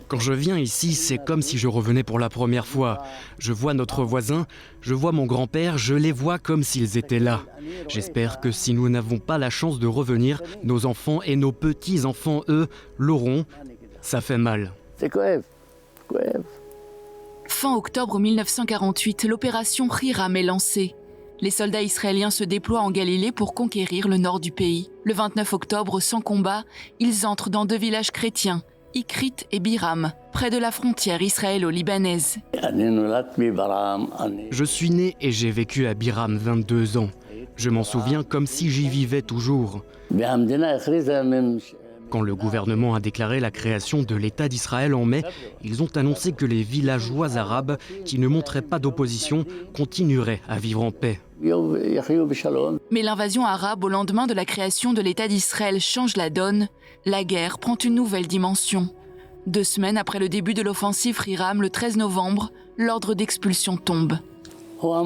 Quand je viens ici, c'est comme si je revenais pour la première fois. Je vois notre voisin, je vois mon grand-père, je les vois comme s'ils étaient là. J'espère que si nous n'avons pas la chance de revenir, nos enfants et nos petits-enfants, eux, l'auront. Ça fait mal. Fin octobre 1948, l'opération Hiram est lancée. Les soldats israéliens se déploient en Galilée pour conquérir le nord du pays. Le 29 octobre, sans combat, ils entrent dans 2 villages chrétiens, Ikrit et Biram, près de la frontière israélo-libanaise. Je suis né et j'ai vécu à Biram 22 ans. Je m'en souviens comme si j'y vivais toujours. Quand le gouvernement a déclaré la création de l'État d'Israël en mai, ils ont annoncé que les villageois arabes qui ne montraient pas d'opposition continueraient à vivre en paix. Mais l'invasion arabe au lendemain de la création de l'État d'Israël change la donne. La guerre prend une nouvelle dimension. 2 semaines après le début de l'offensive Hiram, le 13 novembre, l'ordre d'expulsion tombe. On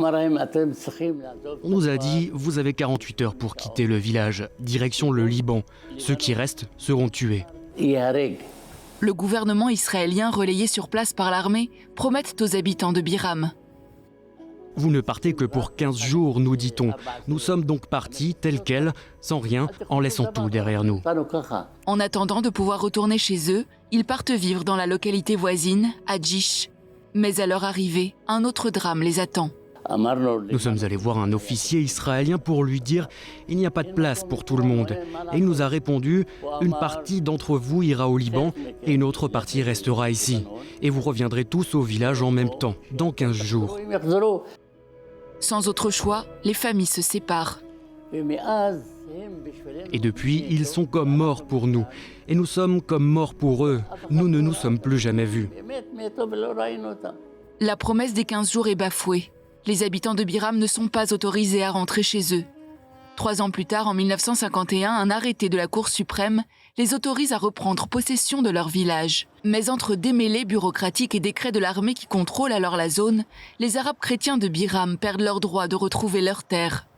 nous a dit « Vous avez 48 heures pour quitter le village, direction le Liban. Ceux qui restent seront tués. » Le gouvernement israélien, relayé sur place par l'armée, promet aux habitants de Biram. Vous ne partez que pour 15 jours, nous dit-on. Nous sommes donc partis tels quels, sans rien, en laissant tout derrière nous. En attendant de pouvoir retourner chez eux, ils partent vivre dans la localité voisine, à Djish. Mais à leur arrivée, un autre drame les attend. Nous sommes allés voir un officier israélien pour lui dire « Il n'y a pas de place pour tout le monde ». Et il nous a répondu « Une partie d'entre vous ira au Liban et une autre partie restera ici. Et vous reviendrez tous au village en même temps, dans 15 jours. » Sans autre choix, les familles se séparent. Et depuis, ils sont comme morts pour nous. Et nous sommes comme morts pour eux. Nous ne nous sommes plus jamais vus. La promesse des 15 jours est bafouée. Les habitants de Biram ne sont pas autorisés à rentrer chez eux. 3 ans plus tard, en 1951, un arrêté de la Cour suprême les autorise à reprendre possession de leur village. Mais entre démêlés bureaucratiques et décrets de l'armée qui contrôlent alors la zone, les Arabes chrétiens de Biram perdent leur droit de retrouver leurs terres.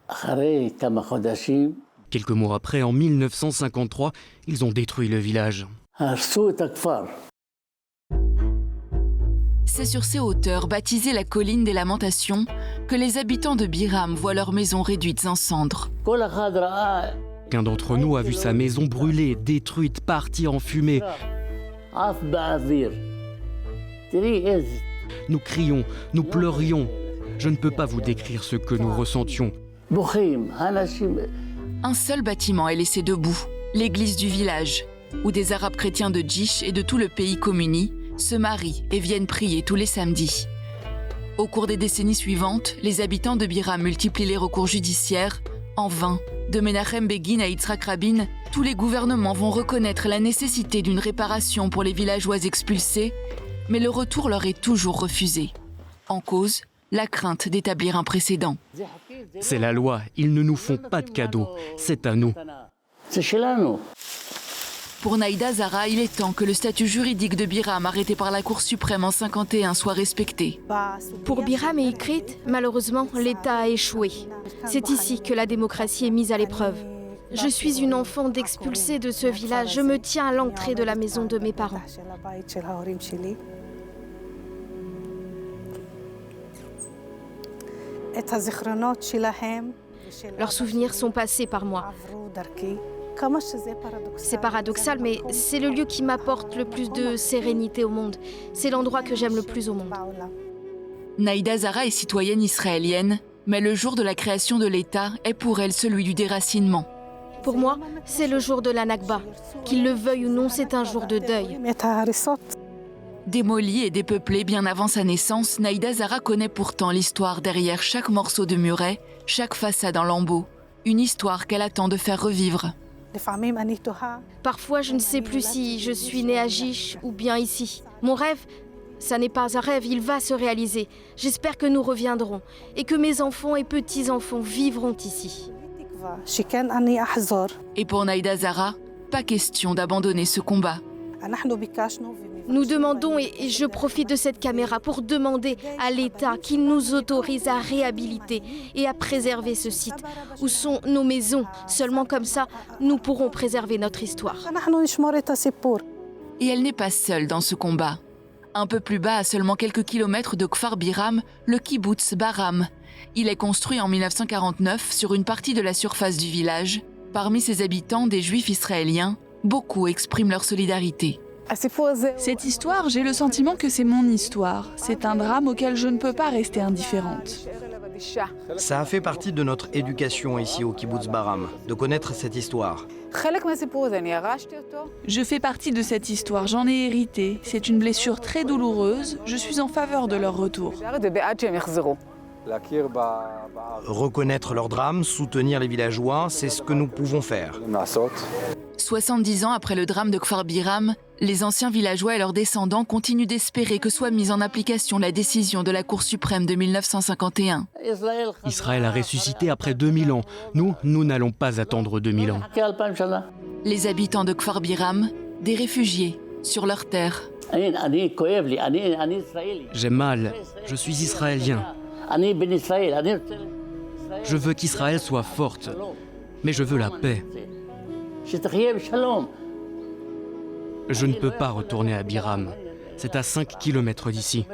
Quelques mois après, en 1953, ils ont détruit le village. C'est sur ces hauteurs, baptisées la colline des Lamentations, que les habitants de Biram voient leurs maisons réduites en cendres. Qu'un d'entre nous a vu sa maison brûlée, détruite, partir en fumée. Nous crions, nous pleurions. Je ne peux pas vous décrire ce que nous ressentions. Un seul bâtiment est laissé debout, l'église du village, où des Arabes chrétiens de Djish et de tout le pays communient, se marient et viennent prier tous les samedis. Au cours des décennies suivantes, les habitants de Biram multiplient les recours judiciaires. En vain, de Menachem Begin à Yitzhak Rabin, tous les gouvernements vont reconnaître la nécessité d'une réparation pour les villageois expulsés, mais le retour leur est toujours refusé. En cause, la crainte d'établir un précédent. C'est la loi, ils ne nous font pas de cadeaux, c'est à nous. Pour Naïda Zara, il est temps que le statut juridique de Biram arrêté par la Cour suprême en 1951 soit respecté. Pour Biram et Ikrit, malheureusement, l'État a échoué. C'est ici que la démocratie est mise à l'épreuve. Je suis une enfant d'expulsée de ce village. Je me tiens à l'entrée de la maison de mes parents. Leurs souvenirs sont passés par moi. C'est paradoxal, mais c'est le lieu qui m'apporte le plus de sérénité au monde. C'est l'endroit que j'aime le plus au monde. Naïda Zara est citoyenne israélienne, mais le jour de la création de l'État est pour elle celui du déracinement. Pour moi, c'est le jour de la Nakba. Qu'il le veuille ou non, c'est un jour de deuil. Démolie et dépeuplée bien avant sa naissance, Naïda Zara connaît pourtant l'histoire derrière chaque morceau de muret, chaque façade en lambeaux. Une histoire qu'elle attend de faire revivre. Parfois, je ne sais plus si je suis née à Djish ou bien ici. Mon rêve, ça n'est pas un rêve, il va se réaliser. J'espère que nous reviendrons et que mes enfants et petits-enfants vivront ici. Et pour Naïda Zara, pas question d'abandonner ce combat. Nous demandons, et je profite de cette caméra pour demander à l'État qu'il nous autorise à réhabiliter et à préserver ce site où sont nos maisons. Seulement comme ça, nous pourrons préserver notre histoire. Et elle n'est pas seule dans ce combat. Un peu plus bas, à seulement quelques kilomètres de Kfar Biram, le kibboutz Baram. Il est construit en 1949 sur une partie de la surface du village. Parmi ses habitants, des juifs israéliens, beaucoup expriment leur solidarité. Cette histoire, j'ai le sentiment que c'est mon histoire. C'est un drame auquel je ne peux pas rester indifférente. Ça a fait partie de notre éducation ici au kibbutz Baram, de connaître cette histoire. Je fais partie de cette histoire, j'en ai hérité. C'est une blessure très douloureuse. Je suis en faveur de leur retour. Reconnaître leur drame, soutenir les villageois, c'est ce que nous pouvons faire. 70 ans après le drame de Kfar Biram, les anciens villageois et leurs descendants continuent d'espérer que soit mise en application la décision de la Cour suprême de 1951. Israël a ressuscité après 2000 ans. Nous n'allons pas attendre 2000 ans. Les habitants de Kfar Biram, des réfugiés sur leur terre. J'ai mal, je suis israélien. Je veux qu'Israël soit forte, mais je veux la paix. Je ne peux pas retourner à Biram. C'est à 5 kilomètres d'ici.